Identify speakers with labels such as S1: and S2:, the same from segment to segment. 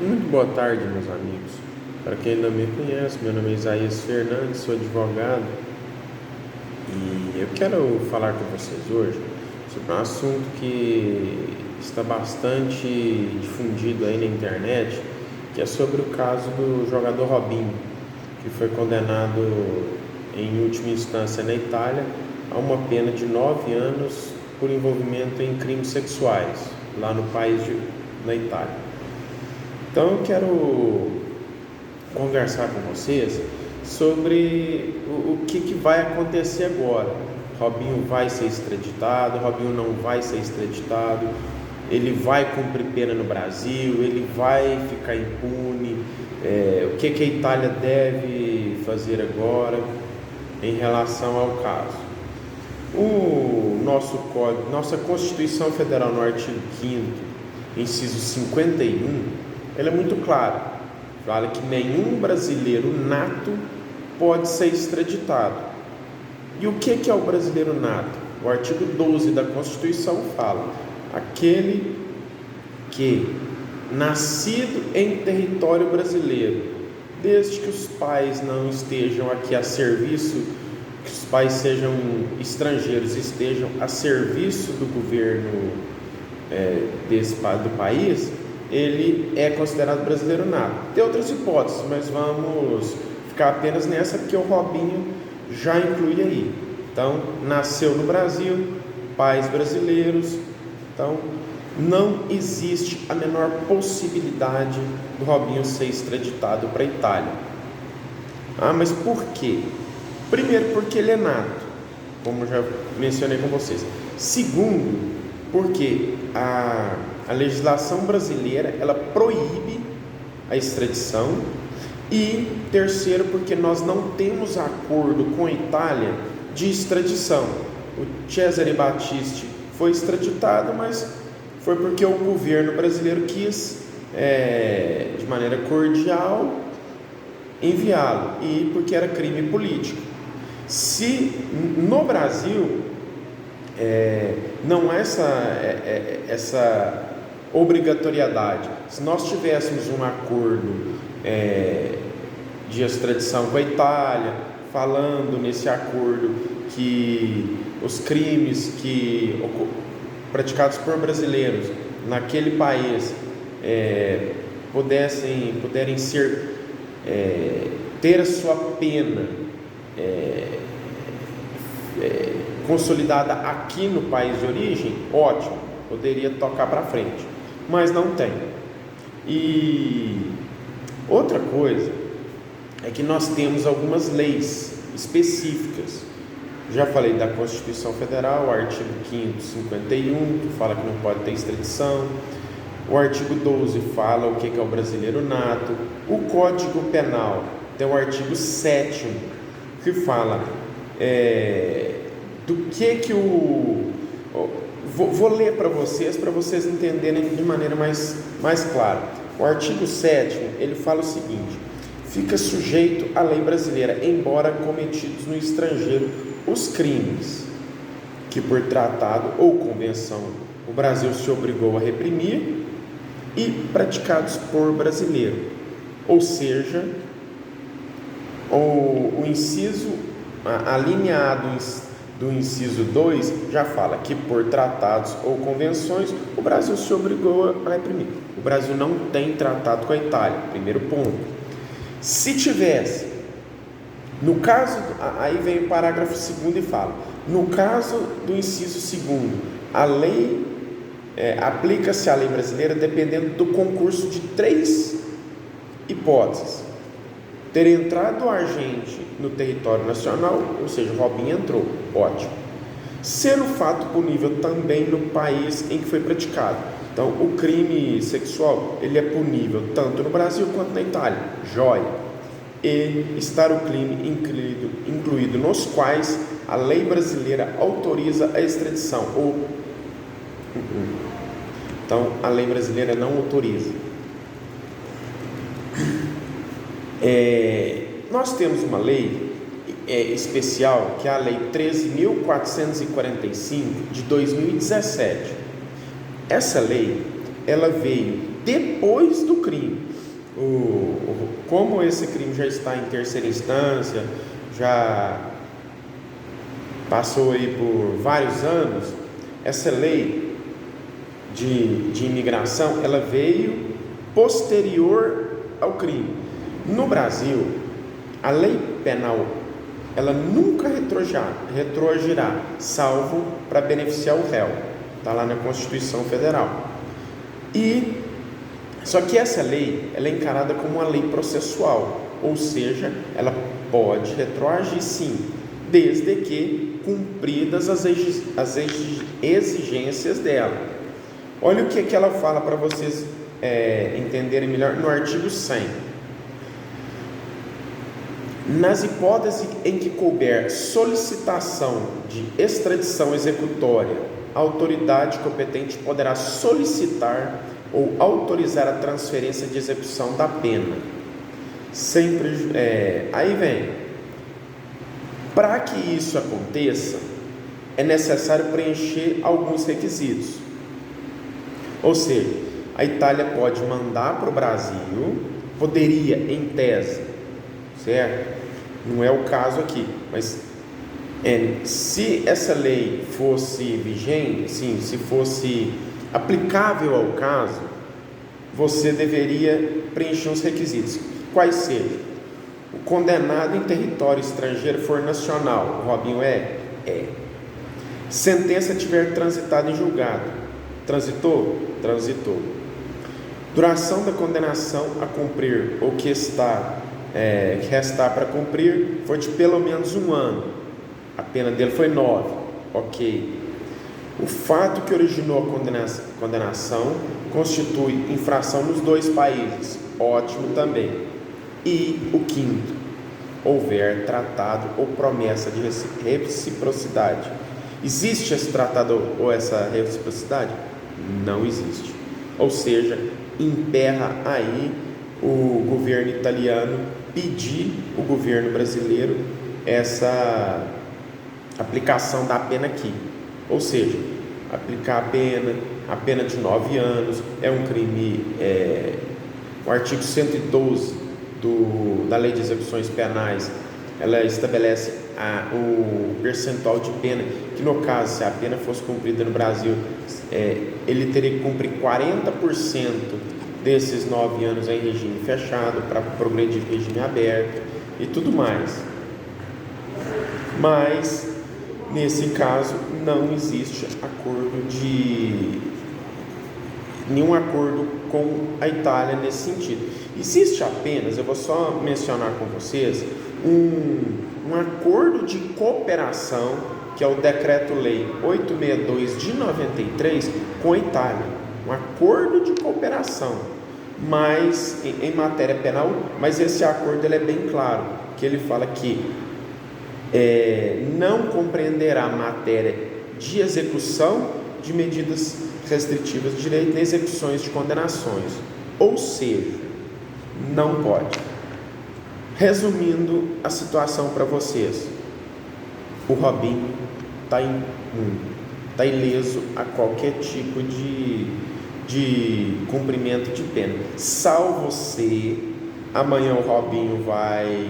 S1: Muito boa tarde, meus amigos. Para quem não me conhece, meu nome é Isaías Fernandes, sou advogado e eu quero falar com vocês hoje sobre um assunto que está bastante difundido aí na internet, que é sobre o caso do jogador Robinho, que foi condenado em última instância na Itália a uma pena de 9 anos por envolvimento em crimes sexuais, lá no país na Itália. Então eu quero conversar com vocês sobre o que vai acontecer agora. Robinho vai ser extraditado, Robinho não vai ser extraditado, ele vai cumprir pena no Brasil, ele vai ficar impune, o que a Itália deve fazer agora em relação ao caso. O nosso código, nossa Constituição Federal, no artigo 5º, inciso 51, ela é muito clara, fala que nenhum brasileiro nato pode ser extraditado. E o que é o brasileiro nato? O artigo 12 da Constituição fala: aquele que, nascido em território brasileiro, desde que os pais não estejam aqui a serviço, que os pais sejam estrangeiros, estejam a serviço do governo do país, ele é considerado brasileiro nato. Tem outras hipóteses, mas vamos ficar apenas nessa, porque o Robinho já inclui aí. Então, nasceu no Brasil, pais brasileiros, então não existe a menor possibilidade do Robinho ser extraditado para a Itália. Mas por quê? Primeiro, porque ele é nato, como já mencionei com vocês. Segundo, porque a legislação brasileira, ela proíbe a extradição. E terceiro, porque nós não temos acordo com a Itália de extradição. O Cesare Battisti foi extraditado, mas foi porque o governo brasileiro quis, de maneira cordial, enviá-lo, e porque era crime político. Se no Brasil não há essa obrigatoriedade, se nós tivéssemos um acordo de extradição com a Itália, falando nesse acordo que os crimes praticados por brasileiros naquele país puderem ser ter a sua pena consolidada aqui no país de origem, ótimo, poderia tocar para frente, mas não tem. E outra coisa é que nós temos algumas leis específicas. Já falei da Constituição Federal, o artigo 5º, 51, que fala que não pode ter extradição. O artigo 12 fala o que é o brasileiro nato. O Código Penal tem o artigo 7º, que fala do que Vou ler para vocês entenderem de maneira mais clara. O artigo 7º, ele fala o seguinte: fica sujeito à lei brasileira, embora cometidos no estrangeiro, os crimes que por tratado ou convenção o Brasil se obrigou a reprimir e praticados por brasileiro. Ou seja, o inciso alineado do inciso 2 já fala que por tratados ou convenções o Brasil se obrigou a reprimir. O Brasil não tem tratado com a Itália, primeiro ponto. Se tivesse, no caso, aí vem o parágrafo 2º e fala: no caso do inciso 2º, a lei aplica-se à lei brasileira dependendo do concurso de 3 hipóteses: ter entrado agente no território nacional, ou seja, o Robinho entrou, ótimo. Ser o fato punível também no país em que foi praticado. Então, o crime sexual, ele é punível tanto no Brasil quanto na Itália, jóia. E estar o crime incluído nos quais a lei brasileira autoriza a extradição. Então, a lei brasileira não autoriza. Nós temos uma lei especial, que é a Lei 13.445 de 2017. Essa lei, ela veio depois do crime. como esse crime já está em terceira instância, já passou aí por vários anos, essa lei de imigração, ela veio posterior ao crime. No Brasil, a lei penal, ela nunca retroagirá, salvo para beneficiar o réu. Está lá na Constituição Federal. Só que essa lei, ela é encarada como uma lei processual, ou seja, ela pode retroagir sim, desde que cumpridas as exigências dela. Olha o que ela fala para vocês entenderem melhor no artigo 100. Nas hipóteses em que couber solicitação de extradição executória, a autoridade competente poderá solicitar ou autorizar a transferência de execução da pena. Aí vem, para que isso aconteça, é necessário preencher alguns requisitos. Ou seja, a Itália pode mandar para o Brasil, poderia, em tese, certo? Não é o caso aqui, mas se essa lei fosse vigente, sim, se fosse aplicável ao caso, você deveria preencher os requisitos. Quais sejam? O condenado em território estrangeiro for nacional, o Robinho é? Sentença tiver transitado em julgado. Transitou? Transitou. Duração da condenação a cumprir ou que restar para cumprir foi de pelo menos 1 ano. A pena dele foi 9. Ok. O fato que originou a condenação constitui infração nos 2 países. Ótimo também. E o 5º, houver tratado ou promessa de reciprocidade. Existe esse tratado ou essa reciprocidade? Não existe. Ou seja, emperra aí o governo italiano pedir o governo brasileiro essa aplicação da pena aqui. Ou seja, aplicar a pena de 9 anos, é um crime, o artigo 112 da Lei de Execuções Penais, ela estabelece o percentual de pena, que no caso, se a pena fosse cumprida no Brasil, ele teria que cumprir 40% desses 9 anos em regime fechado, para progredir em regime aberto e tudo mais. Mas nesse caso não existe nenhum acordo com a Itália nesse sentido. Existe apenas, eu vou só mencionar com vocês, um acordo de cooperação, que é o Decreto-Lei 862 de 93 com a Itália. Um acordo de cooperação, mas em matéria penal, mas esse acordo ele é bem claro, que ele fala que não compreenderá matéria de execução de medidas restritivas de direito nem execuções de condenações, ou seja, não pode. Resumindo a situação para vocês, o Robinho está imune, está ileso a qualquer tipo de cumprimento de pena, salvo se amanhã o Robinho vai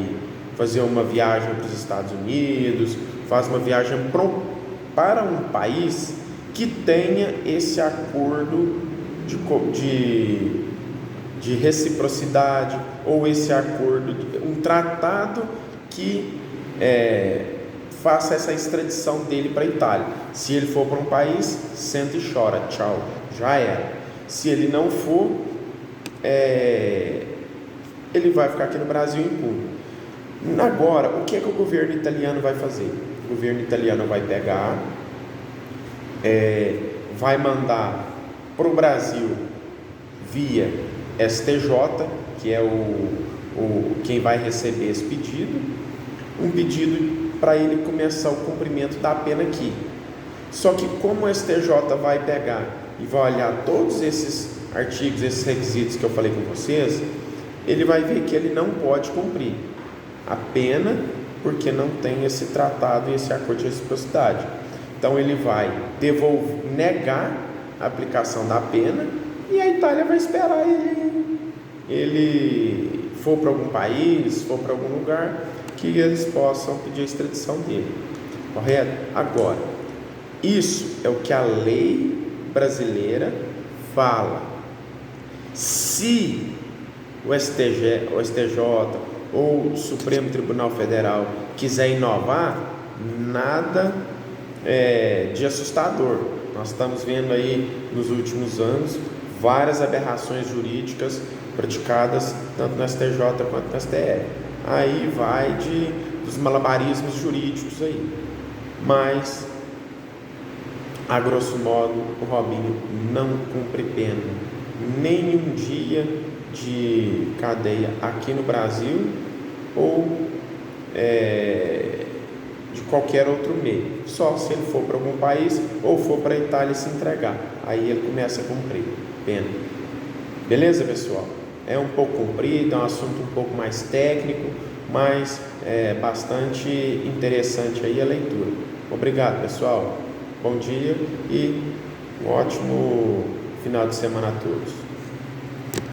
S1: fazer uma viagem para os Estados Unidos, faz uma viagem para um país que tenha esse acordo de reciprocidade, ou esse acordo, um tratado que faça essa extradição dele para a Itália. Se ele for para um país, senta e chora, tchau, já era. Se ele não for, ele vai ficar aqui no Brasil impune. Agora, o que é que o governo italiano vai fazer? O governo italiano vai pegar, vai mandar para o Brasil via STJ, que é quem vai receber esse pedido, um pedido para ele começar o cumprimento da pena aqui. Só que como o STJ vai pegar e vai olhar todos esses artigos, esses requisitos que eu falei com vocês, ele vai ver que ele não pode cumprir a pena, porque não tem esse tratado e esse acordo de reciprocidade. Então ele vai negar a aplicação da pena, e a Itália vai esperar ele ele for para algum país, for para algum lugar, que eles possam pedir a extradição dele, correto? Agora, isso é o que a lei brasileira fala. Se o STJ ou o Supremo Tribunal Federal quiser inovar, nada de assustador. Nós estamos vendo aí nos últimos anos várias aberrações jurídicas praticadas tanto no STJ quanto no STF. Aí vai dos malabarismos jurídicos aí. Mas, a grosso modo, o Robinho não cumpre pena, nenhum dia de cadeia aqui no Brasil ou de qualquer outro meio, só se ele for para algum país ou for para a Itália se entregar, aí ele começa a cumprir pena. Beleza, pessoal? É um pouco comprido, é um assunto um pouco mais técnico, mas é bastante interessante aí a leitura. Obrigado, pessoal. Bom dia e um ótimo final de semana a todos.